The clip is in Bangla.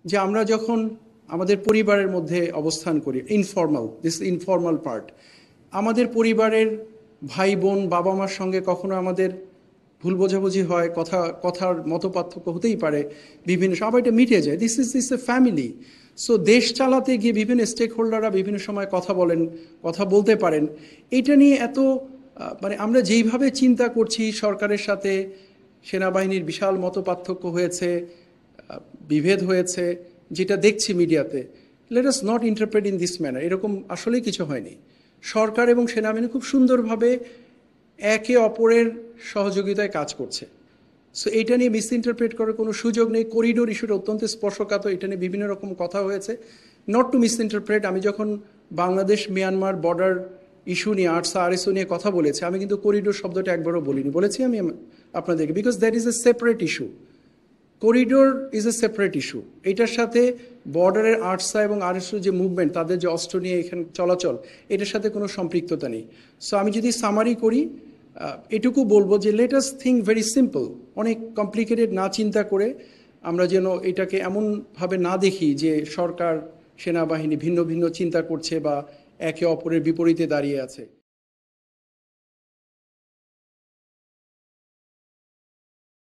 যে আমরা যখন আমাদের পরিবারের মধ্যে অবস্থান করি, ইনফর্মাল পার্ট, আমাদের পরিবারের ভাই বোন বাবা মার সঙ্গে কখনো আমাদের ভুল বোঝাবুঝি হয়, কথার মতপার্থক্য হতেই পারে, বিভিন্ন সবাই এটা মিটে যায়। This A family. সো দেশ চালাতে গিয়ে বিভিন্ন স্টেক হোল্ডাররা বিভিন্ন সময় কথা বলেন, কথা বলতে পারেন। এটা নিয়ে এত মানে আমরা যেইভাবে চিন্তা করছি, সরকারের সাথে সেনাবাহিনীর বিশাল মতপার্থক্য হয়েছে, বিভেদ হয়েছে, যেটা দেখছি মিডিয়াতে, let us not interpret in this manner. এরকম আসলেই কিছু হয়নি। সরকার এবং সেনাবাহিনী খুব সুন্দরভাবে একে অপরের সহযোগিতায় কাজ করছে। সো এটা নিয়ে মিস ইন্টারপ্রেট করার কোনো সুযোগ নেই। করিডোর ইস্যুটা অত্যন্ত স্পর্শকাতর, এটা নিয়ে বিভিন্ন রকম কথা হয়েছে। নট টু মিস ইন্টারপ্রেট, আমি যখন বাংলাদেশ মিয়ানমার বর্ডার ইস্যু নিয়ে আরসা আরএসও নিয়ে কথা বলেছি, আমি কিন্তু করিডোর শব্দটা একবারও বলিনি। বলেছি আমি আপনাদেরকে, because that is a separate issue. Corridor is a separate issue. এটার সাথে বর্ডারের আরসা এবং আরএসও যে মুভমেন্ট, তাদের যে অস্ত্র নিয়ে এখানে চলাচল, এটার সাথে কোনো সম্পৃক্ততা নেই। সো আমি যদি সামারি করি, এটুকু বলবো যে let us think very simple. অনেক কমপ্লিকেটেড না চিন্তা করে আমরা যেন এটাকে এমনভাবে না দেখি যে সরকার সেনাবাহিনী ভিন্ন ভিন্ন চিন্তা করছে বা একে অপরের বিপরীতে দাঁড়িয়ে আছে।